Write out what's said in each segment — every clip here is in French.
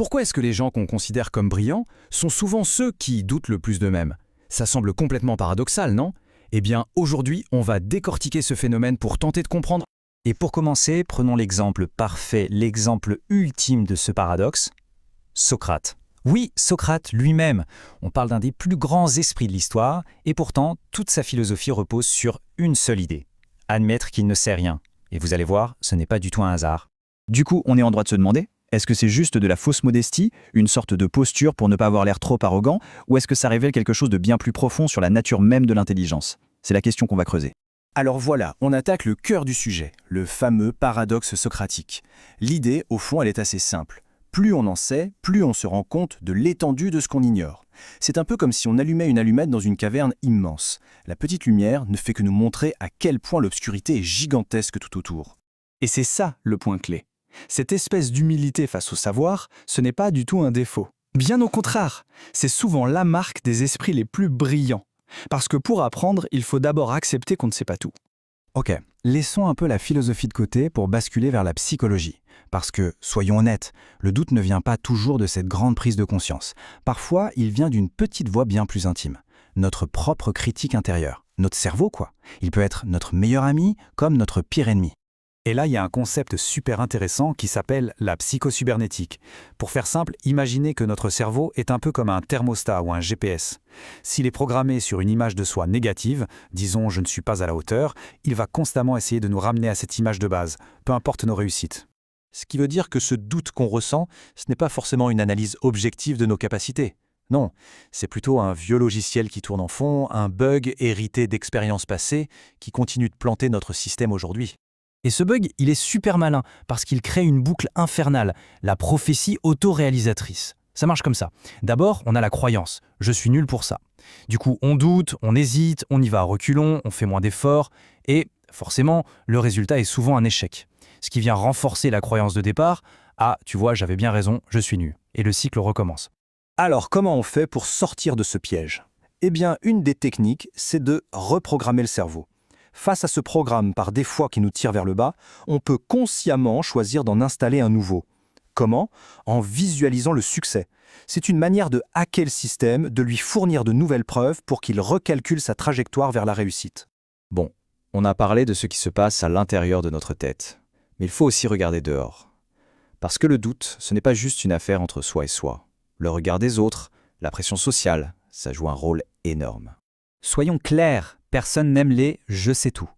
Pourquoi est-ce que les gens qu'on considère comme brillants sont souvent ceux qui doutent le plus d'eux-mêmes? Ça semble complètement paradoxal, non? Eh bien, aujourd'hui, on va décortiquer ce phénomène pour tenter de comprendre. Et pour commencer, prenons l'exemple parfait, l'exemple ultime de ce paradoxe, Socrate. Oui, Socrate lui-même. On parle d'un des plus grands esprits de l'histoire, et pourtant, toute sa philosophie repose sur une seule idée. Admettre qu'il ne sait rien. Et vous allez voir, ce n'est pas du tout un hasard. Du coup, on est en droit de se demander, est-ce que c'est juste de la fausse modestie, une sorte de posture pour ne pas avoir l'air trop arrogant, ou est-ce que ça révèle quelque chose de bien plus profond sur la nature même de l'intelligence? C'est la question qu'on va creuser. Alors voilà, on attaque le cœur du sujet, le fameux paradoxe socratique. L'idée, au fond, elle est assez simple. Plus on en sait, plus on se rend compte de l'étendue de ce qu'on ignore. C'est un peu comme si on allumait une allumette dans une caverne immense. La petite lumière ne fait que nous montrer à quel point l'obscurité est gigantesque tout autour. Et c'est ça le point clé. Cette espèce d'humilité face au savoir, ce n'est pas du tout un défaut. Bien au contraire, c'est souvent la marque des esprits les plus brillants. Parce que pour apprendre, il faut d'abord accepter qu'on ne sait pas tout. Ok, laissons un peu la philosophie de côté pour basculer vers la psychologie. Parce que, soyons honnêtes, le doute ne vient pas toujours de cette grande prise de conscience. Parfois, il vient d'une petite voix bien plus intime. Notre propre critique intérieure. Notre cerveau, quoi. Il peut être notre meilleur ami comme notre pire ennemi. Et là, il y a un concept super intéressant qui s'appelle la psychocybernétique. Pour faire simple, imaginez que notre cerveau est un peu comme un thermostat ou un GPS. S'il est programmé sur une image de soi négative, disons « je ne suis pas à la hauteur », il va constamment essayer de nous ramener à cette image de base, peu importe nos réussites. Ce qui veut dire que ce doute qu'on ressent, ce n'est pas forcément une analyse objective de nos capacités. Non, c'est plutôt un vieux logiciel qui tourne en fond, un bug hérité d'expériences passées qui continue de planter notre système aujourd'hui. Et ce bug, il est super malin parce qu'il crée une boucle infernale, la prophétie autoréalisatrice. Ça marche comme ça. D'abord, on a la croyance. Je suis nul pour ça. Du coup, on doute, on hésite, on y va à reculons, on fait moins d'efforts et forcément, le résultat est souvent un échec. Ce qui vient renforcer la croyance de départ. Ah, tu vois, j'avais bien raison, je suis nul. Et le cycle recommence. Alors, comment on fait pour sortir de ce piège? Eh bien, une des techniques, c'est de reprogrammer le cerveau. Face à ce programme par défaut qui nous tire vers le bas, on peut consciemment choisir d'en installer un nouveau. Comment? En visualisant le succès. C'est une manière de hacker le système, de lui fournir de nouvelles preuves pour qu'il recalcule sa trajectoire vers la réussite. Bon, on a parlé de ce qui se passe à l'intérieur de notre tête. Mais il faut aussi regarder dehors. Parce que le doute, ce n'est pas juste une affaire entre soi et soi. Le regard des autres, la pression sociale, ça joue un rôle énorme. Soyons clairs, personne n'aime les « je sais tout ».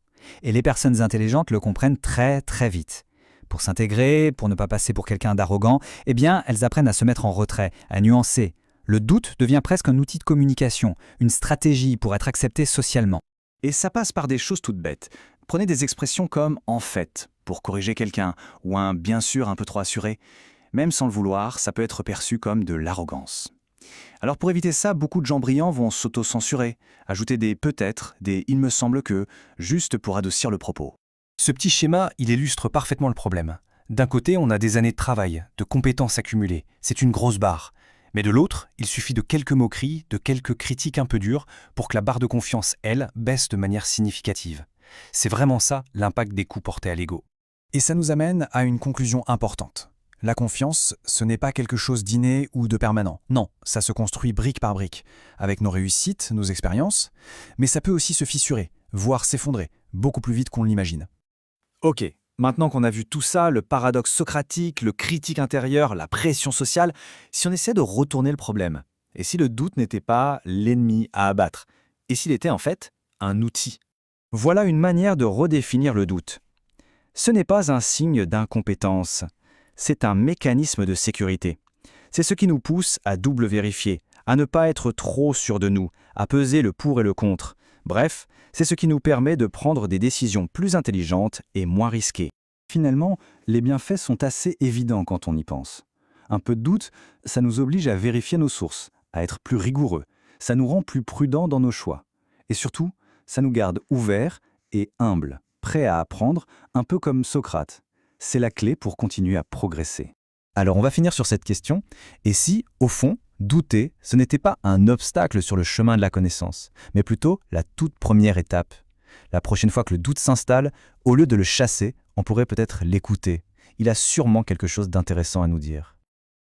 Et les personnes intelligentes le comprennent très très vite. Pour s'intégrer, pour ne pas passer pour quelqu'un d'arrogant, eh bien, elles apprennent à se mettre en retrait, à nuancer. Le doute devient presque un outil de communication, une stratégie pour être accepté socialement. Et ça passe par des choses toutes bêtes. Prenez des expressions comme « en fait » pour corriger quelqu'un, ou un « bien sûr » un peu trop assuré. Même sans le vouloir, ça peut être perçu comme de l'arrogance. Alors pour éviter ça, beaucoup de gens brillants vont s'auto-censurer, ajouter des « peut-être », des « il me semble que », juste pour adoucir le propos. Ce petit schéma, il illustre parfaitement le problème. D'un côté, on a des années de travail, de compétences accumulées. C'est une grosse barre. Mais de l'autre, il suffit de quelques moqueries, de quelques critiques un peu dures pour que la barre de confiance, elle, baisse de manière significative. C'est vraiment ça, l'impact des coups portés à l'ego. Et ça nous amène à une conclusion importante. La confiance, ce n'est pas quelque chose d'inné ou de permanent. Non, ça se construit brique par brique, avec nos réussites, nos expériences, mais ça peut aussi se fissurer, voire s'effondrer, beaucoup plus vite qu'on l'imagine. Ok, maintenant qu'on a vu tout ça, le paradoxe socratique, le critique intérieur, la pression sociale, si on essaie de retourner le problème, et si le doute n'était pas l'ennemi à abattre, et s'il était en fait un outil? Voilà une manière de redéfinir le doute. Ce n'est pas un signe d'incompétence. C'est un mécanisme de sécurité. C'est ce qui nous pousse à double vérifier, à ne pas être trop sûr de nous, à peser le pour et le contre. Bref, c'est ce qui nous permet de prendre des décisions plus intelligentes et moins risquées. Finalement, les bienfaits sont assez évidents quand on y pense. Un peu de doute, ça nous oblige à vérifier nos sources, à être plus rigoureux. Ça nous rend plus prudents dans nos choix. Et surtout, ça nous garde ouverts et humbles, prêts à apprendre, un peu comme Socrate. C'est la clé pour continuer à progresser. Alors on va finir sur cette question. Et si, au fond, douter, ce n'était pas un obstacle sur le chemin de la connaissance, mais plutôt la toute première étape? La prochaine fois que le doute s'installe, au lieu de le chasser, on pourrait peut-être l'écouter. Il a sûrement quelque chose d'intéressant à nous dire.